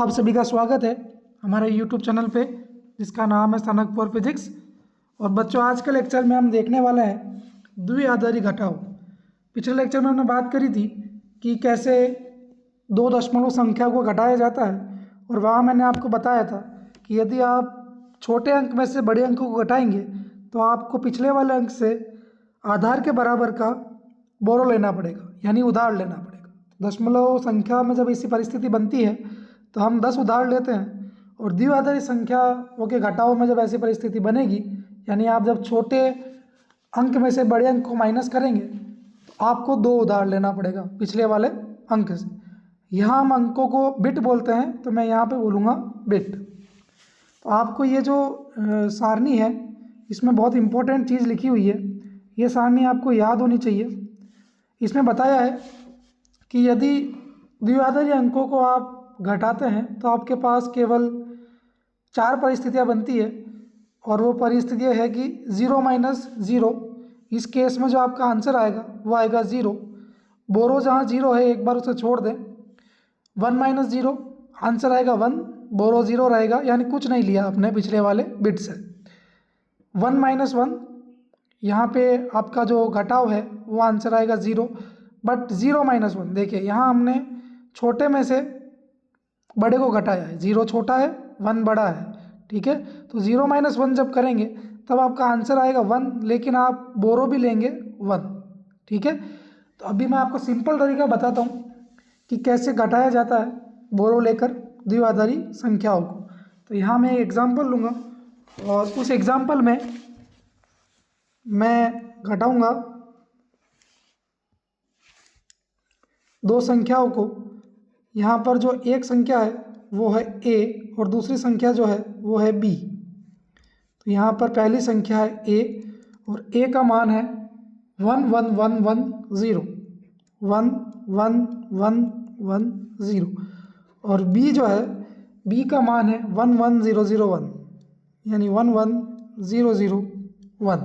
आप सभी का स्वागत है हमारे YouTube चैनल पे जिसका नाम है सनक फॉर फिजिक्स। और बच्चों, आज के लेक्चर में हम देखने वाले हैं द्विआधारी घटाव। पिछले लेक्चर में हमने बात करी थी कि कैसे दो दशमलव संख्या को घटाया जाता है, और वहाँ मैंने आपको बताया था कि यदि आप छोटे अंक में से बड़े अंकों को घटाएंगे तो आपको पिछले वाले अंक से आधार के बराबर का बोरो लेना पड़ेगा, यानी उधार लेना पड़ेगा। दशमलव संख्या में जब ऐसी परिस्थिति बनती है तो हम 10 उधार लेते हैं, और द्विआधारी संख्याओं के घटाव में जब ऐसी परिस्थिति बनेगी, यानी आप जब छोटे अंक में से बड़े अंक को माइनस करेंगे तो आपको 2 उधार लेना पड़ेगा पिछले वाले अंक से। यहाँ हम अंकों को बिट बोलते हैं, तो मैं यहाँ पे बोलूँगा बिट। तो आपको ये जो सारणी है इसमें बहुत इंपॉर्टेंट चीज़ लिखी हुई है, ये सारणी आपको याद होनी चाहिए। इसमें बताया है कि यदि द्विआधारी अंकों को आप घटाते हैं तो आपके पास केवल 4 परिस्थितियां बनती है, और वो परिस्थितियां है कि 0 माइनस 0। इस केस में जो आपका आंसर आएगा वो आएगा 0। बोरो जहाँ 0 है एक बार उसे छोड़ दें। 1 माइनस 0 आंसर आएगा 1, बोरो 0 रहेगा, यानी कुछ नहीं लिया आपने पिछले वाले बिट से। 1 माइनस 1 यहाँ पे आपका जो घटाव है वो आंसर आएगा 0, बट 0 माइनस 1 देखिए यहाँ हमने छोटे में से बड़े को घटाया है। 0 छोटा है, 1 बड़ा है, ठीक है। तो 0 माइनस 1 जब करेंगे तब आपका आंसर आएगा 1, लेकिन आप बोरो भी लेंगे 1, ठीक है। तो अभी मैं आपको सिंपल तरीका बताता हूँ कि कैसे घटाया जाता है बोरो लेकर द्विआधारी संख्याओं को। तो यहाँ मैं एग्जाम्पल लूँगा, और उस एग्जाम्पल में मैं घटाऊँगा 2 संख्याओं को। यहाँ पर जो एक संख्या है वो है a, और दूसरी संख्या जो है वो है b। तो यहाँ पर पहली संख्या है a, और a का मान है 1 1 1 1 0, 1 1 1 1 0, और b जो है b का मान है 1 1 0 0 1, यानी 1 1 0 0 1।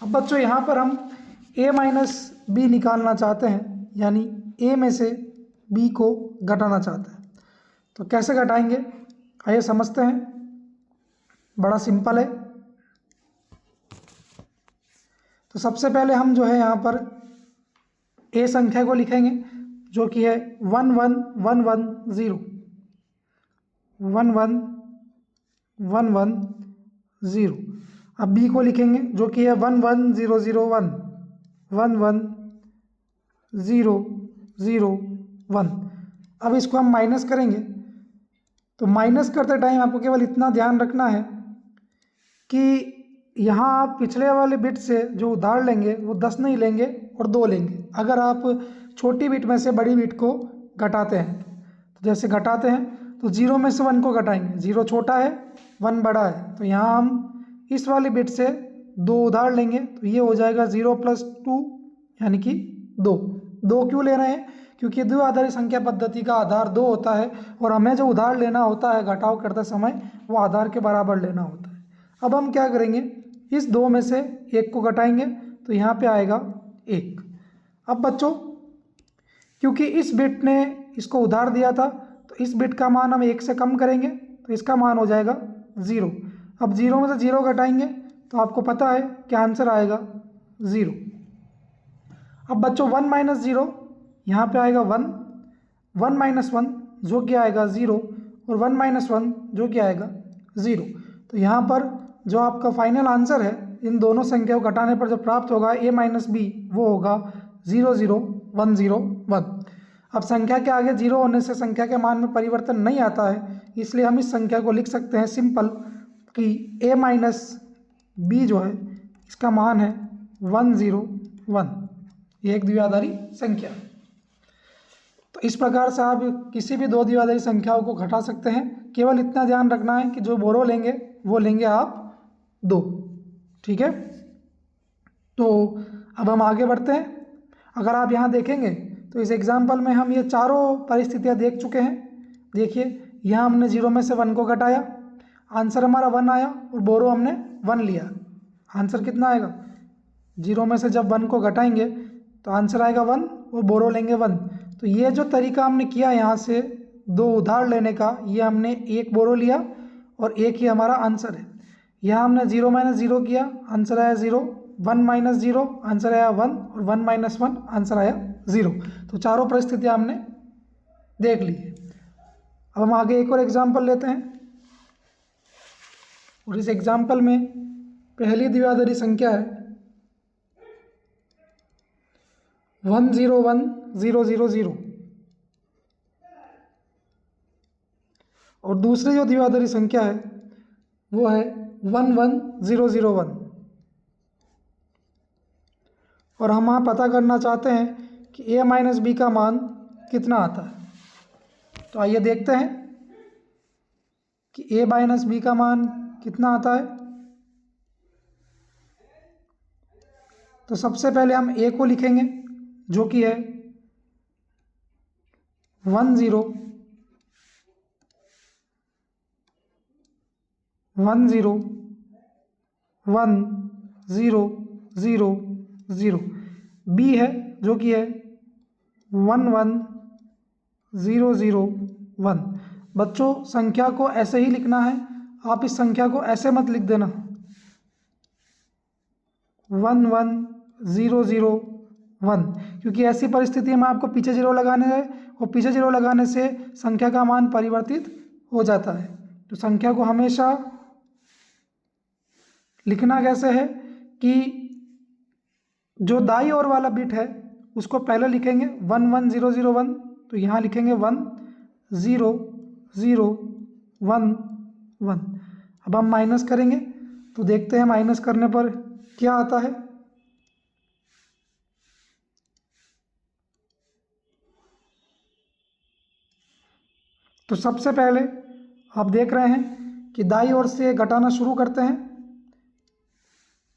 अब बच्चों यहाँ पर हम a माइनस b निकालना चाहते हैं, यानी a में से b को घटाना चाहते हैं। तो कैसे घटाएंगे आइए समझते हैं। बड़ा सिंपल है। तो सबसे पहले हम जो है यहाँ पर a संख्या को लिखेंगे जो कि है 1 1 1 1 0, 1 1 1 1 0। अब b को लिखेंगे जो कि है 1 1 0 0 1, 1 1 0 0 1। अब इसको हम माइनस करेंगे, तो माइनस करते टाइम आपको केवल इतना ध्यान रखना है कि यहाँ आप पिछले वाले बिट से जो उधार लेंगे वो 10 नहीं लेंगे और 2 लेंगे, अगर आप छोटी बिट में से बड़ी बिट को घटाते हैं। तो जैसे घटाते हैं तो 0 में से 1 को घटाएंगे, 0 छोटा है, 1 बड़ा है, तो यहाँ हम इस वाली बिट से 2 उधार लेंगे, तो ये हो जाएगा 0 + 2 यानी कि 2। 2 क्यों ले रहे हैं? क्योंकि द्विआधारी संख्या पद्धति का आधार 2 होता है, और हमें जो उधार लेना होता है घटाव करते समय वो आधार के बराबर लेना होता है। अब हम क्या करेंगे, इस 2 में से 1 को घटाएंगे, तो यहाँ पे आएगा 1। अब बच्चों, क्योंकि इस बिट ने इसको उधार दिया था तो इस बिट का मान हम 1 से कम करेंगे, तो इसका मान हो जाएगा 0। अब 0 में से 0 घटाएंगे तो आपको पता है क्या आंसर आएगा 0। अब बच्चों 1 माइनस 0 यहाँ पे आएगा 1, 1 माइनस 1 जो कि आएगा 0, और 1 माइनस 1 जो कि आएगा 0। तो यहाँ पर जो आपका फाइनल आंसर है इन दोनों संख्याओं को घटाने पर जो प्राप्त होगा a माइनस b वो होगा 0 0 1 0 1। अब संख्या के आगे 0 होने से संख्या के मान में परिवर्तन नहीं आता है, इसलिए हम इस संख्या को लिख सकते हैं सिंपल कि a माइनस b जो है इसका मान है 1 0 1। ये एक द्विआधारी संख्या है। तो इस प्रकार से आप किसी भी 2 द्विआधारी संख्याओं को घटा सकते हैं। केवल इतना ध्यान रखना है कि जो बोरो लेंगे वो लेंगे आप 2, ठीक है। तो अब हम आगे बढ़ते हैं। अगर आप यहाँ देखेंगे तो इस एग्जाम्पल में हम ये चारों परिस्थितियाँ देख चुके हैं। देखिए यहाँ हमने 0 में से 1 को घटाया, आंसर हमारा 1 आया, और बोरो हमने 1 लिया। आंसर कितना आएगा? 0 में से जब 1 को घटाएंगे तो आंसर आएगा 1, और बोरो लेंगे 1। तो ये जो तरीका हमने किया यहाँ से दो उधार लेने का, ये हमने एक बोरो लिया और एक ही हमारा आंसर है। यहाँ हमने 0 माइनस 0 किया, आंसर आया 0, 1 माइनस 0 आंसर आया 1 और 1 माइनस 1 आंसर आया 0। तो चारों परिस्थितियाँ हमने देख ली है। अब हम आगे एक और एग्जाम्पल लेते हैं और इस एग्जाम्पल में पहली द्विआधारी संख्या है 101,000 और दूसरी जो द्विआधारी संख्या है वो है 11001 और हम यहाँ पता करना चाहते हैं कि a माइनस बी का मान कितना आता है। तो आइए देखते हैं कि a माइनस बी का मान कितना आता है। तो सबसे पहले हम a को लिखेंगे जो कि है 10101000। b है जो कि है 11001। बच्चों संख्या को ऐसे ही लिखना है, आप इस संख्या को ऐसे मत लिख देना 11001, क्योंकि ऐसी परिस्थिति में आपको पीछे जीरो लगाने है और पीछे जीरो लगाने से संख्या का मान परिवर्तित हो जाता है। तो संख्या को हमेशा लिखना कैसे है कि जो दाई ओर वाला बिट है उसको पहले लिखेंगे 11001, तो यहाँ लिखेंगे 10011। अब हम माइनस करेंगे तो देखते हैं माइनस करने पर क्या आता है। तो सबसे पहले आप देख रहे हैं कि दाई ओर से घटाना शुरू करते हैं,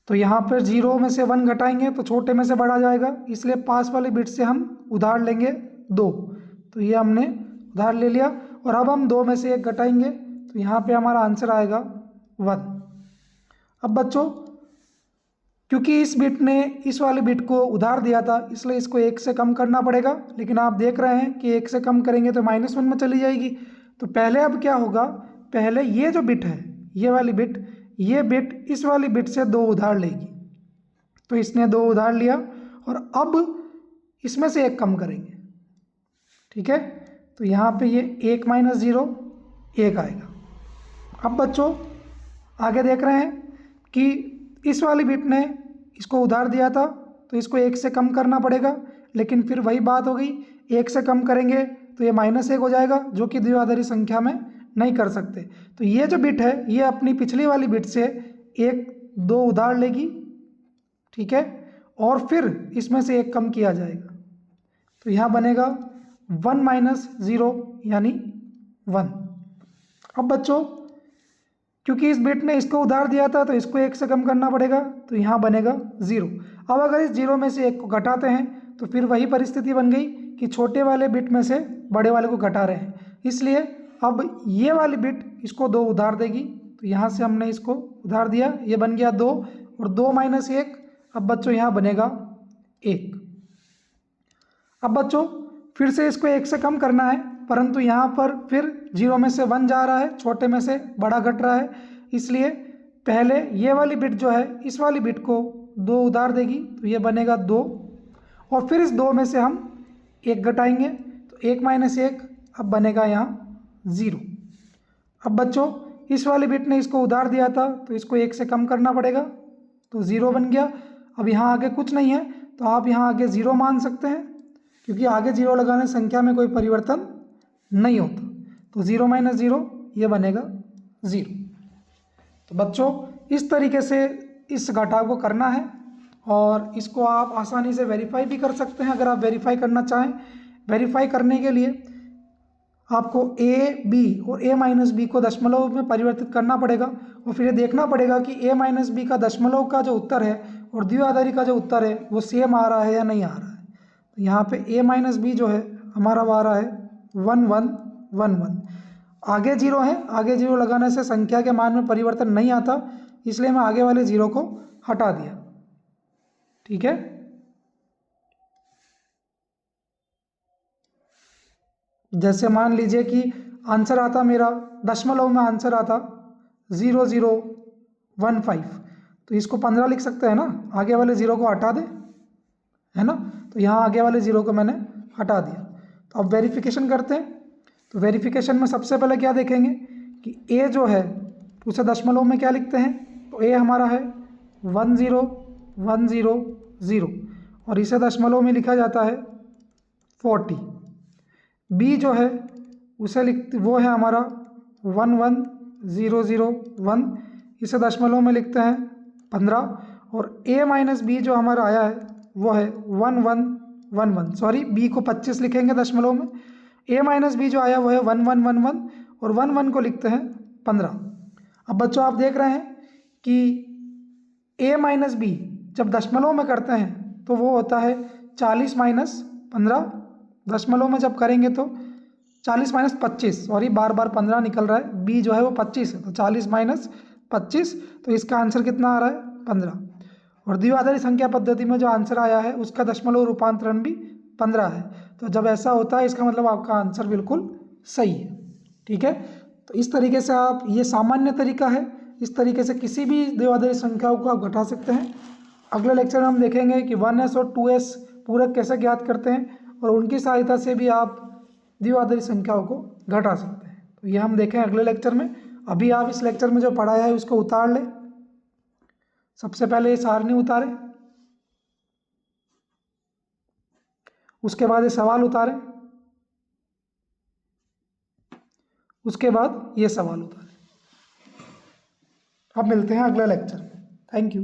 तो यहाँ पर 0 में से 1 घटाएंगे तो छोटे में से बड़ा जाएगा, इसलिए पास वाले बिट से हम उधार लेंगे 2। तो ये हमने उधार ले लिया और अब हम 2 में से 1 घटाएंगे तो यहाँ पे हमारा आंसर आएगा 1। अब बच्चों क्योंकि इस बिट ने इस वाले बिट को उधार दिया था इसलिए इसको 1 से कम करना पड़ेगा, लेकिन आप देख रहे हैं कि 1 से कम करेंगे तो -1 में चली जाएगी। तो पहले अब क्या होगा, पहले ये जो बिट है ये वाली बिट, ये बिट इस वाली बिट से 2 उधार लेगी। तो इसने 2 उधार लिया और अब इसमें से 1 कम करेंगे, ठीक है। तो यहाँ पे ये 1 माइनस 0 1 आएगा। अब बच्चों आगे देख रहे हैं कि इस वाली बिट ने इसको उधार दिया था तो इसको 1 से कम करना पड़ेगा, लेकिन फिर वही बात हो गई, 1 से कम करेंगे तो ये -1 हो जाएगा जो कि द्विआधारी संख्या में नहीं कर सकते। तो ये जो बिट है ये अपनी पिछली वाली बिट से 1-2 उधार लेगी, ठीक है, और फिर इसमें से 1 कम किया जाएगा। तो यहाँ बनेगा 1 माइनस 0 यानी 1। अब बच्चों क्योंकि इस बिट ने इसको उधार दिया था तो इसको 1 से कम करना पड़ेगा, तो यहाँ बनेगा 0। अब अगर इस 0 में से 1 को घटाते हैं तो फिर वही परिस्थिति बन गई कि छोटे वाले बिट में से बड़े वाले को घटा रहे हैं, इसलिए अब ये वाली बिट इसको 2 उधार देगी। तो यहाँ से हमने इसको उधार दिया, ये बन गया 2 और 2 माइनस 1, अब बच्चों यहाँ बनेगा 1। अब बच्चों फिर से इसको 1 से कम करना है, परंतु यहाँ पर फिर 0 में से 1 जा रहा है, छोटे में से बड़ा घट रहा है, इसलिए पहले ये वाली बिट जो है इस वाली बिट को 2 उधार देगी, तो ये बनेगा 2 और फिर इस 2 में से हम 1 घटाएंगे तो 1 माइनस 1 अब बनेगा यहाँ 0। अब बच्चों इस वाली बिट ने इसको उधार दिया था तो इसको 1 से कम करना पड़ेगा, तो 0 बन गया। अब यहाँ आगे कुछ नहीं है तो आप यहाँ आगे 0 मान सकते हैं, क्योंकि आगे 0 लगाने संख्या में कोई परिवर्तन नहीं होता। तो 0 माइनस 0 ये बनेगा 0। तो बच्चों इस तरीके से इस घटाव को करना है और इसको आप आसानी से वेरीफाई भी कर सकते हैं अगर आप वेरीफाई करना चाहें। वेरीफाई करने के लिए आपको a, b और a माइनस बी को दशमलव में परिवर्तित करना पड़ेगा और फिर ये देखना पड़ेगा कि a माइनस बी का दशमलव का जो उत्तर है और द्विआधारी का जो उत्तर है वो सेम आ रहा है या नहीं आ रहा है। तो यहाँ पे a माइनस बी जो है हमारा वो आ रहा है 1111। आगे 0 है, आगे 0 लगाने से संख्या के मान में परिवर्तन नहीं आता, इसलिए मैं आगे वाले 0 को हटा दिया, ठीक है। जैसे मान लीजिए कि आंसर आता मेरा दशमलव में आंसर आता 0015, तो इसको 15 लिख सकते हैं ना, आगे वाले ज़ीरो को हटा दें, है ना। तो यहाँ आगे वाले ज़ीरो को मैंने हटा दिया। तो अब वेरिफिकेशन करते हैं। तो वेरिफिकेशन में सबसे पहले क्या देखेंगे कि ए जो है उसे दशमलव में क्या लिखते हैं, तो ए हमारा है 10100 और इसे दशमलव में लिखा जाता है 40। बी जो है उसे वो है हमारा 11001, इसे दशमलव में लिखते हैं 15। और ए माइनस बी जो हमारा आया है वो है 1111, सॉरी बी को 25 लिखेंगे दशमलव में, ए माइनस बी जो आया वो है 1111 और 11 को लिखते हैं 15। अब बच्चों आप देख रहे हैं कि ए माइनस बी जब दशमलव में करते हैं तो वो होता है 40 माइनस 15, दशमलव में जब करेंगे तो 40 माइनस 25, सॉरी बार बार 15 निकल रहा है, बी जो है वो 25 है, तो 40 माइनस 25, तो इसका आंसर कितना आ रहा है 15। और द्विआधारी संख्या पद्धति में जो आंसर आया है उसका दशमलव रूपांतरण भी 15 है। तो जब ऐसा होता है इसका मतलब आपका आंसर बिल्कुल सही है। ठीक है, तो इस तरीके से आप, ये सामान्य तरीका है, इस तरीके से किसी भी द्विआधारी संख्याओं को आप घटा सकते हैं। अगले लेक्चर में हम देखेंगे कि 1s और 2s पूरक कैसे ज्ञात करते हैं और उनकी सहायता से भी आप द्विआधारी संख्याओं को घटा सकते हैं। तो ये हम देखें अगले लेक्चर में। अभी आप इस लेक्चर में जो पढ़ाया है उसको उतार लें। सबसे पहले ये सारणी उतारें, उसके बाद ये सवाल उतारें, उसके बाद ये सवाल उतारें। अब मिलते हैं अगले लेक्चर में। Thank you.